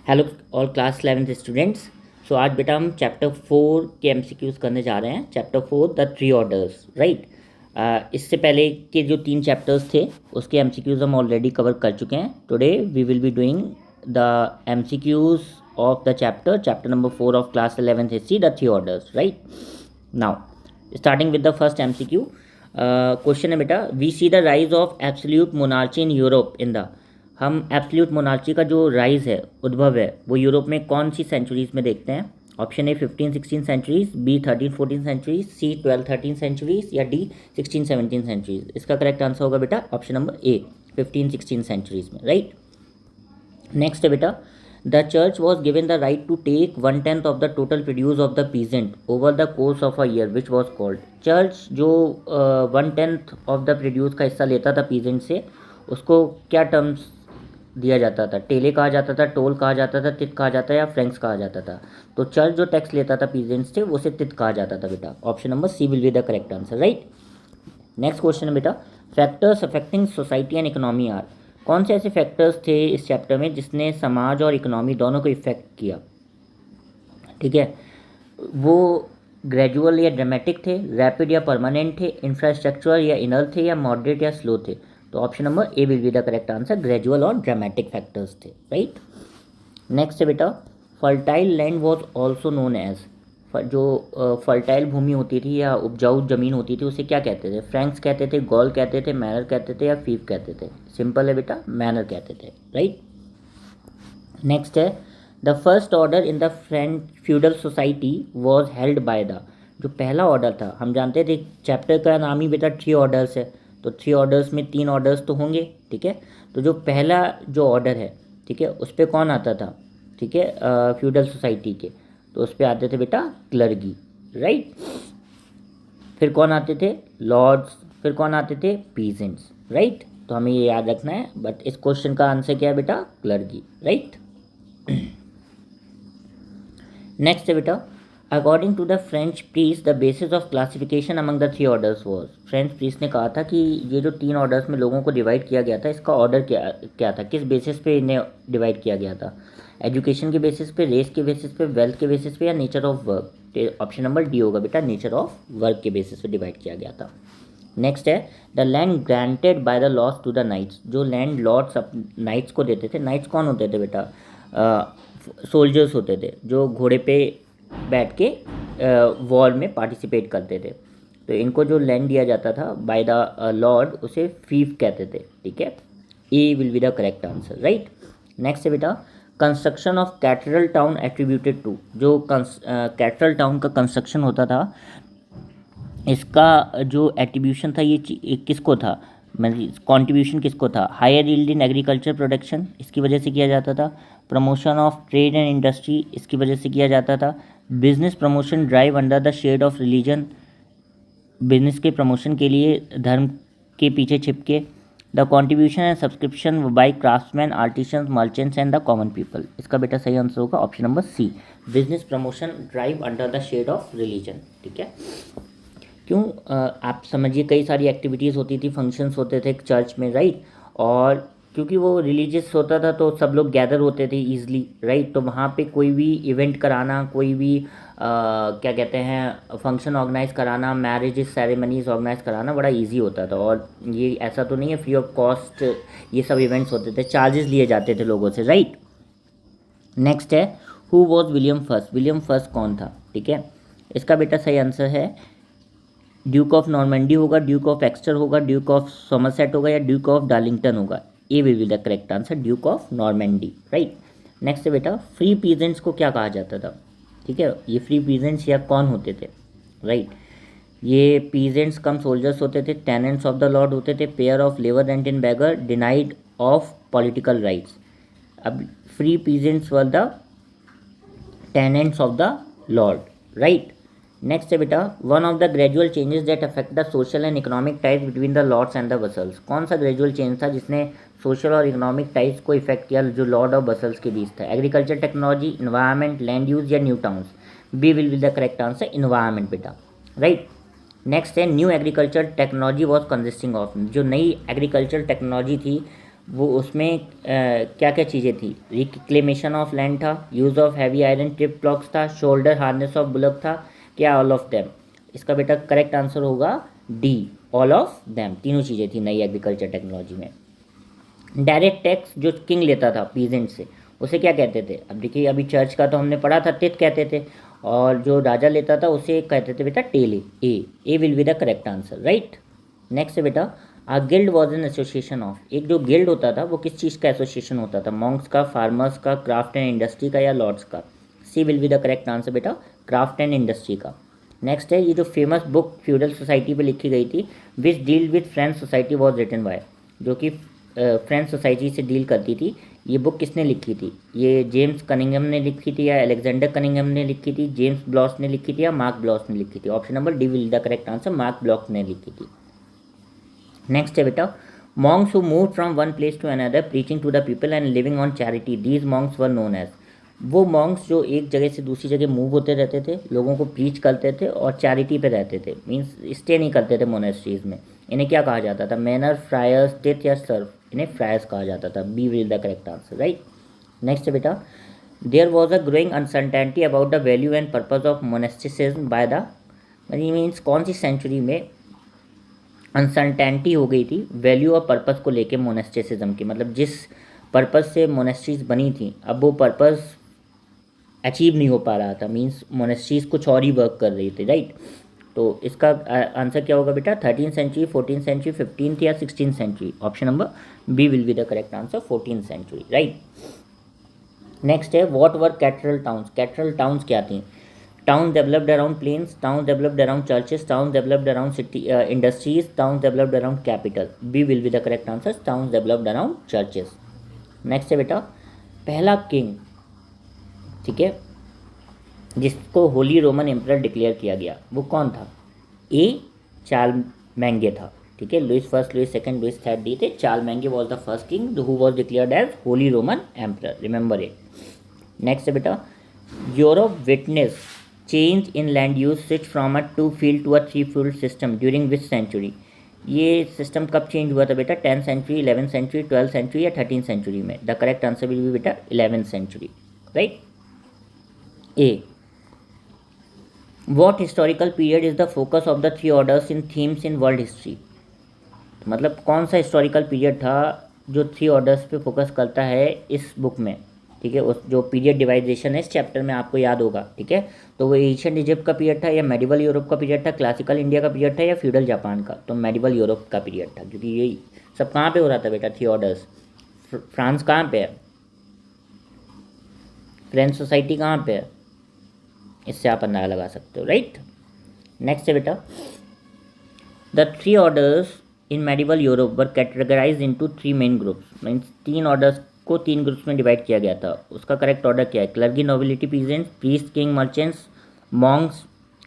Hello all class 11th students. So आज बेटा हम चैप्टर 4 के एमसीक्यूज़ करने जा रहे हैं। Chapter 4 the three orders, right. इससे पहले के जो 3 चैप्टर्स थे उसके एमसीक्यूज़ हम ऑलरेडी कवर कर चुके हैं। Today we will be doing the MCQs of the chapter number 4 of class 11th history, the three orders, right. Now starting with the first MCQ. Question है बेटा, we see the rise of absolute monarchy in Europe in the. हम absolute monarchy का जो rise है, उद्भव है, वो Europe में कौन सी सेंचुरीज में देखते हैं? Option A 15-16 centuries, B 13-14 centuries, C 12-13 centuries या डी 16-17 सेंचुरीज। इसका करेक्ट आंसर होगा बेटा ऑप्शन नंबर ए 15-16 सेंचुरीज में, राइट। नेक्स्ट है बेटा, the church was given the right to take 1/10 of the total produce of the peasant over the course of a year which was called. Church जो 1/10 of the produce का हिस्सा लेता था peasant से, उसको क्या टर्म्स दिया जाता था? टेले कहा जाता था, टोल कहा जाता था, तित कहा जाता था या फ्रैंक्स कहा जाता था? तो चर्च जो टैक्स लेता था पीजेंट्स से, उसे तित कहा जाता था बेटा। Option number C will be the correct answer, right. Next question है बेटा, factors affecting society and economy are. कौन से ऐसे फैक्टर्स थे इस चैप्टर में जिसने समाज और इकोनॉमी दोनों को इफेक्ट किया? ठीक है, वो ग्रेजुअल या ड्रामेटिक थे, रैपिड या परमानेंट थे, इंफ्रास्ट्रक्चरल या इनर थे या मॉडरेट या स्लो थे? तो option number A will be the correct answer, gradual और ड्रामेटिक फैक्टर्स थे, राइट। नेक्स्ट है बेटा, fertile land was also known as. जो फर्टाइल भूमि होती थी या उपजाऊ जमीन होती थी उसे क्या कहते थे? फ्रैंक्स कहते थे, गॉल कहते थे, मैनर कहते थे या फीफ कहते थे? सिंपल है बेटा, मैनर कहते थे, राइट। नेक्स्ट है, the first order in the French feudal society was held by the. जो पहला ऑर्डर था, हम जानते थे चैप्टर का नाम ही बेटा थ्री ऑर्डर्स है, तो थ्री ऑर्डर्स में 3 ऑर्डर्स तो होंगे, ठीक है। तो जो पहला जो ऑर्डर है, ठीक है, उस पर कौन आता था? ठीक है, फ्यूडल सोसाइटी के, तो उस पर आते थे बेटा क्लर्गी, राइट। फिर कौन आते थे? लॉर्ड्स। फिर कौन आते थे? Peasants, right. तो हमें ये याद रखना है, बट इस क्वेश्चन का आंसर क्या है बेटा? Clergy, right. नेक्स्ट है बेटा, according to the French priests the basis of classification among the three orders was. French priests ने कहा था कि ये जो 3 ऑर्डर्स में लोगों को डिवाइड किया गया था, इसका ऑर्डर क्या क्या था, किस बेसिस पे इन्हें डिवाइड किया गया था? एजुकेशन के बेसिस पे, रेस के बेसिस पे, वेल्थ के बेसिस पे या nature of work? Option number D होगा बेटा, नेचर ऑफ वर्क के बेसिस पे डिवाइड किया गया था। नेक्स्ट है, the land granted by the lords to the knights. जो लैंड लॉर्ड्स नाइट्स को देते थे, नाइट्स कौन होते थे बेटा? सोल्जर्स होते थे जो घोड़े पे बैठ के वॉर में पार्टिसिपेट करते थे। तो इनको जो लैंड दिया जाता था बाय द लॉर्ड, उसे फीफ कहते थे, ठीक है। A will be the correct answer, right. Next है बेटा, construction of cathedral town attributed to. जो कैथेड्रल टाउन का कंस्ट्रक्शन होता था, इसका जो एट्रीब्यूशन था ये किसको था, मतलब कॉन्ट्रीब्यूशन किसको था? Higher yield in agriculture production, इसकी वजह से किया जाता था। Promotion of trade and industry, इसकी वजह से किया जाता था। Business promotion drive under the shade of religion, business के प्रमोशन के लिए धर्म के पीछे छिपके। The contribution and subscription by craftsman, artisans, merchants and the common people. इसका बेटा सही आंसर होगा option number C, business promotion drive under the shade of religion, ठीक है। क्यों? आप समझिए, कई सारी एक्टिविटीज़ होती थी, फंक्शंस होते थे चर्च में, राइट। और क्योंकि वो रिलीजियस होता था तो सब लोग गैदर होते थे ईजिली, राइट। तो वहाँ पे कोई भी इवेंट कराना, कोई भी क्या कहते हैं, फंक्शन ऑर्गेनाइज कराना, मैरिज सेरेमनीज ऑर्गेनाइज कराना बड़ा इजी होता था। और ये ऐसा तो नहीं है फ्री ऑफ कॉस्ट ये सब इवेंट्स होते थे, चार्जेस लिए जाते थे लोगों से, राइट। नेक्स्ट है, who was William first. William first कौन था? ठीक है, इसका बेटा सही आंसर है ड्यूक ऑफ नॉर्मंडी होगा, ड्यूक ऑफ एक्स्टर होगा, ड्यूक ऑफ सोमरसेट होगा या ड्यूक ऑफ डार्लिंगटन होगा? A will be the correct answer, Duke of Normandy, right. Next है बेटा, फ्री पीजेंट्स को क्या कहा जाता था? ठीक है, ये फ्री पीजेंट्स या कौन होते थे, राइट। ये पीजेंट्स कम सोल्जर्स होते थे, टेनेंट्स ऑफ द लॉर्ड होते थे, pair of labour rent in beggar, denied of political rights. अब free peasants were the tenants of the lord, right. Next है बेटा, one of the gradual changes that affect the social and economic ties between the lords and the vassals. कौन सा gradual change था जिसने social और economic ties को effect किया, जो लॉर्ड और बसल्स के बीच था? Agriculture technology, environment, land use या new towns? B will be the correct answer, environment बेटा, राइट। नेक्स्ट है, new agriculture technology was consisting of. जो नई एग्रीकल्चर टेक्नोलॉजी थी वो उसमें क्या क्या चीज़ें थी, रिक्लेमेशन ऑफ लैंड था, use of heavy iron trip blocks था, शोल्डर हार्नेस ऑफ बुलक था, क्या ऑल ऑफ देम। इसका बेटा करेक्ट आंसर होगा डी, ऑल ऑफ देम। तीनों चीज़ें थी नई एग्रीकल्चर टेक्नोलॉजी में। डायरेक्ट टैक्स जो किंग लेता था पीजेंट से, उसे क्या कहते थे? अब देखिए, अभी चर्च का तो हमने पढ़ा था, तिथ कहते थे, और जो राजा लेता था उसे कहते थे बेटा टेले। A will be the correct answer, right. Next है बेटा, a guild was an association of. एक जो गिल्ड होता था वो किस चीज़ का एसोसिएशन होता था? मॉन्क्स का, फार्मर्स का, क्राफ्ट एंड इंडस्ट्री का, या लॉर्ड्स का? C will be the correct answer बेटा, क्राफ्ट एंड इंडस्ट्री का। नेक्स्ट है, ये जो फेमस बुक फ्यूडल सोसाइटी पे लिखी गई थी, which deal with French society was written by, जो कि फ्रेंच सोसाइटी से डील करती थी, ये बुक किसने लिखी थी? ये जेम्स कनिंघम ने लिखी थी, या अलेक्जेंडर कनिंघम ने लिखी थी, जेम्स ब्लॉस ने लिखी थी, या मार्क ब्लॉस ने लिखी थी? Option number D will the correct answer, Marc Bloch ने लिखी थी। नेक्स्ट है बेटा, monks who move from one place to another preaching to the people and living on charity, these monks were known as. वो monks जो एक जगह से दूसरी जगह मूव होते रहते थे, लोगों को प्रीच करते थे और चैरिटी पे रहते थे, मीन्स स्टे नहीं करते थे मोनेस्ट्रीज में, इन्हें क्या कहा जाता था? मैनर, फ्रायर्स, टिथ या सर्फ, इन्हें फ्रायर्स कहा जाता था। B will the correct answer, right. Next है बेटा, there was a growing uncertainty about the value and purpose of monasticism by the, means कौन सी सेंचुरी में अनसर्टेनिटी हो गई थी वैल्यू और पर्पस को लेके मोनेस्टिसिज्म की? मतलब जिस पर्पस से मोनेस्ट्रीज बनी थी, अब वो पर्पस अचीव नहीं हो पा रहा था, मीन्स मोनेस्ट्रीज कुछ और ही वर्क कर रही थी, राइट। तो इसका आंसर क्या होगा बेटा? 13th century, 14th century, 15th या 16th century? Option number B will be the correct answer, 14th century, right. Next है, what were cathedral towns? Cathedral towns क्या थी? Town developed around plains, town developed around churches, town developed around city industries, town developed around capital? B will be the correct answer, town developed around churches. Next है बेटा, पहला king, ठीक है, जिसको Holi Roman emperor declare किया गया, वो कौन था? ए चार्लमैंगे था, ठीक है। Louis first, Louis second, Louis third D थे। Charlemagne was the first king who was declared as holy Roman emperor, remember it. Next है बेटा, Europe witness change in land use switch from a 2 field to a 3 field system during which century? ये system कब change हुआ था बेटा? 10th century, 11th century, 12th century या 13th century में? The correct answer will be बेटा 11th century, right. A, what historical period is the focus of the 3 orders in themes in world history? मतलब कौन सा historical period था जो 3 orders पे focus करता है इस बुक में, ठीक है। उस जो पीरियड डिवाइजेशन है इस चैप्टर में आपको याद होगा, ठीक है। तो वो एशियन इजिप्ट का पीरियड था, या मेडिवल यूरोप का पीरियड था, क्लासिकल इंडिया का पीरियड था, या फ्यूडल जापान का? तो मेडिवल यूरोप का पीरियड था, क्योंकि ये सब कहाँ पे हो रहा था बेटा? 3 ऑर्डर्स। फ्रांस कहाँ पे है? फ्रेंच सोसाइटी कहाँ पे है? इससे आप अंदाजा लगा सकते हो, राइट। नेक्स्ट है बेटा, the 3 orders in medieval Europe were categorise into 3 main groups, means 3 orders को 3 ग्रुप्स में डिवाइड किया गया था। उसका करेक्ट ऑर्डर क्या है? Clergy, nobility, peasants, priest, king, merchants, Monks,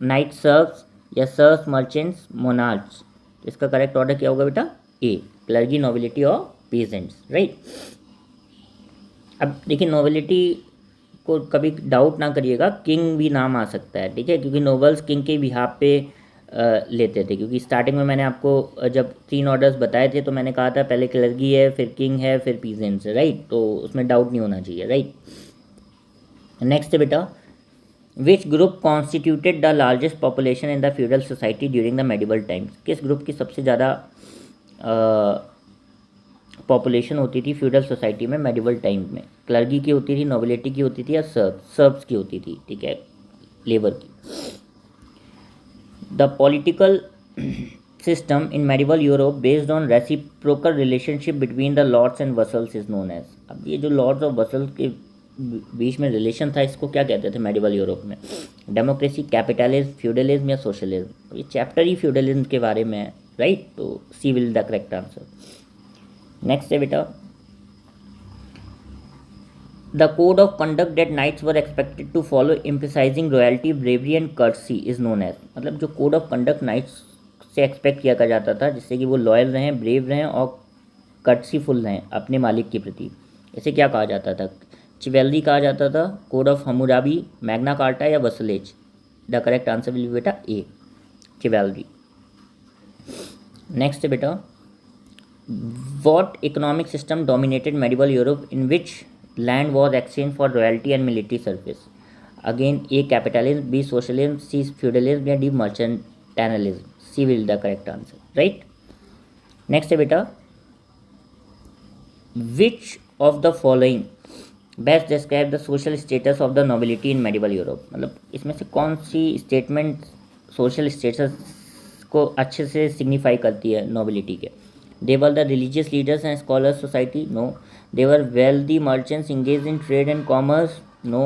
night, serves, या सर्व्स, मर्चेंट्स, मोनार्क्स? इसका करेक्ट ऑर्डर क्या होगा बेटा? ए, क्लर्गी, नोबिलिटी और पीजेंट्स, राइट। अब देखिए, नोबिलिटी को कभी डाउट ना करिएगा, किंग भी नाम आ सकता है, ठीक है, क्योंकि नोबल्स किंग के बिहाफ पे लेते थे। क्योंकि स्टार्टिंग में मैंने आपको जब 3 ऑर्डर्स बताए थे तो मैंने कहा था पहले क्लर्गी है, फिर किंग है, फिर पीजेंट्स है, राइट। तो उसमें डाउट नहीं होना चाहिए, राइट। नेक्स्ट है बेटा, which group constituted the largest population in the feudal society during the medieval times? किस ग्रुप की सबसे ज़्यादा पॉपुलेशन होती थी फ्यूडल सोसाइटी में मेडिवल टाइम में? क्लर्गी की होती थी, नोबिलिटी की होती थी, या सर्ब्स की होती थी, ठीक है, लेबर की? The political system in medieval Europe based on reciprocal relationship between the lords and vassals is known as. अब ये जो लॉर्ड्स और वसल्स के बीच में रिलेशन था, इसको क्या कहते थे मेडिवल यूरोप में? डेमोक्रेसी, कैपिटलिज्म, फ्यूडलिज्म, या सोशलिज्म? ये चैप्टर ही फ्यूडलिज्म के बारे में है, राइट। तो C will the correct answer. Next है बेटा, the code of conduct that knights were expected to follow emphasizing royalty, bravery and courtesy is known as. मतलब जो कोड ऑफ कंडक्ट नाइट्स से एक्सपेक्ट किया जाता था जिससे कि वो लॉयल रहें, ब्रेव रहें और कर्सीफुल रहें अपने मालिक के प्रति, इसे क्या कहा जाता था? चिवेलरी कहा जाता था, code of Hammurabi, Magna Carta, या vassalage? The correct answer will be बेटा ए, चिवेलरी। नेक्स्ट है बेटा, What economic system dominated medieval Europe, in which land was exchanged for royalty and military service? Again, A. Capitalism, B. Socialism, C. Feudalism, या D. Mercantilism. C will the correct answer. Right. Next है बेटा, which of the following best describe the social status of the nobility in medieval Europe? मतलब इसमें से कौन सी statement social status को अच्छे से सिग्निफाई करती है नोबिलिटी के? They were the religious leaders and scholars society? No. They were wealthy merchants engage in trade and commerce? No.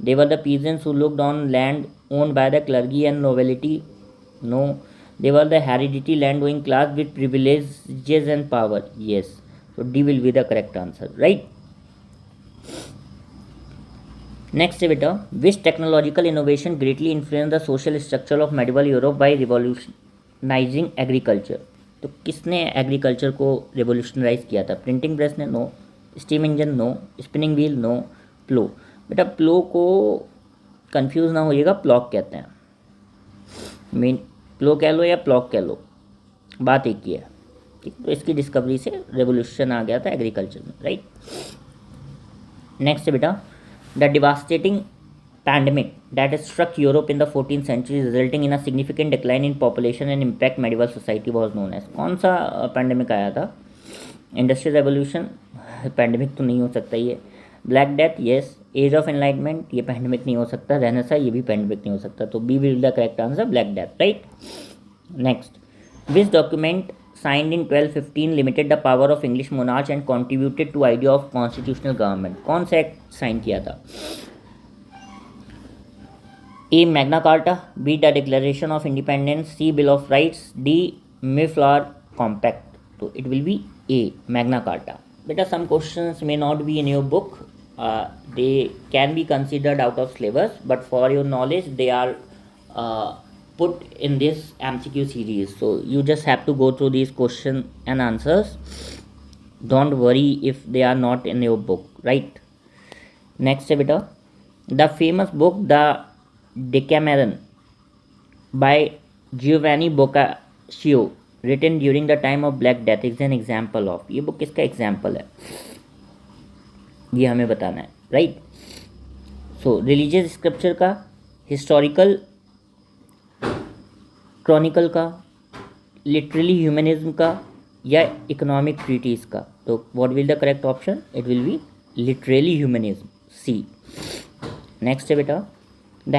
They were the peasants who looked on land owned by the clergy and nobility? No. They were the heredity land owing class with privileges and power? Yes. So D will be the correct answer, right? Next है बेटा, which technological innovation greatly influenced the social structure of medieval Europe by revolutionizing agriculture? तो किसने agriculture को revolutionise किया था? Printing press ने? No. Steam engine? No. Spinning wheel? No. Plough. बेटा plough को कंफ्यूज ना होइएगा, प्लॉक कहते हैं. मीन प्लो कह लो या प्लॉक कह लो, बात एक ही है. तो इसकी डिस्कवरी से रेवोल्यूशन आ गया था एग्रीकल्चर में, राइट. नेक्स्ट है बेटा, the devastating pandemic that struck Europe in the 14th century resulting in a significant decline in population and impact medieval society was known as? कौन सा पैंडमिक आया था? Industrial revolution? पैंडमिक तो नहीं हो सकता ये. Black Death? Yes. Age of enlightenment? ये पैंडमिक नहीं हो सकता. रेनेसा? ये भी पैंडमिक नहीं हो सकता. तो B will the correct answer, Black Death, right. Next, which document signed in 1215 limited the power of English monarch and contributed to idea of constitutional government? कौन सा एक्ट साइन किया था? A. Magna Carta, B. The declaration of independence, C. Bill of rights, D. Mayflower compact. तो it will be A. Magna Carta. बेटा some questions may not be in your book, they can be considered out of syllabus, but for your knowledge they are put in this MCQ series, so you just have to go through these question and answers. Don't worry if they are not in your book, right? Next है बेटा, the famous book The Decameron by Giovanni Boccaccio written during the time of Black Death is an example of? ये book किसका example है, ये हमें बताना है, right. So religious scripture का, हिस्टोरिकल क्रॉनिकल का, लिटरली ह्यूमनिज्म का, या इकोनॉमिक ट्रीटीज का? तो what will the correct option? It will be literally humanism, C. Next है बेटा, the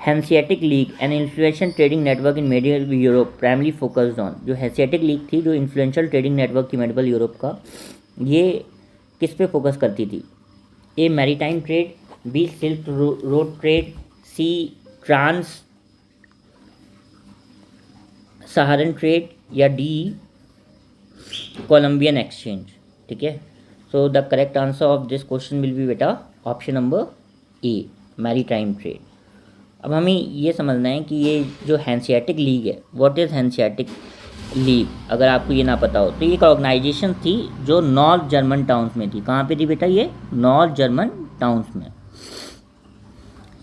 Hanseatic League an influential trading network in medieval Europe primarily focused on? जो Hanseatic League थी, जो influential trading network थी medieval Europe का, ये किस पे फोकस करती थी? A. Maritime trade, B. Silk road trade, C. Trans Saharan trade, या डी. Columbian exchange? ठीक है. So the correct answer of this question will be बेटा option number A, maritime trade. अब हमें ये समझना है कि ये जो हैंसियाटिक लीग है, व्हाट इज़ हैंसियाटिक लीग? अगर आपको ये ना पता हो तो ये एक ऑर्गेनाइजेशन थी जो नॉर्थ जर्मन टाउन्स में थी. कहाँ पे थी बेटा? ये नॉर्थ जर्मन टाउन्स में.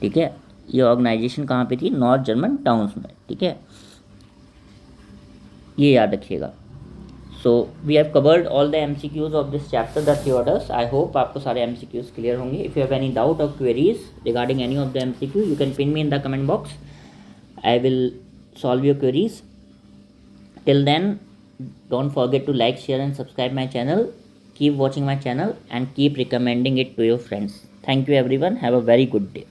ठीक है, ये ऑर्गेनाइजेशन कहाँ पे थी? नॉर्थ जर्मन टाउन्स में. ठीक है, ये याद रखिएगा. So we have covered all the MCQs of this chapter, the 3 orders. I hope आपको सारे MCQs क्लियर होंगे. If you have any doubt और queries regarding any of the MCQ, you can pin me in the comment box. I will solve your queries. Till then, don't forget to like, share and subscribe my channel. Keep watching my channel and keep recommending it to your friends. Thank you everyone. Have a very good day.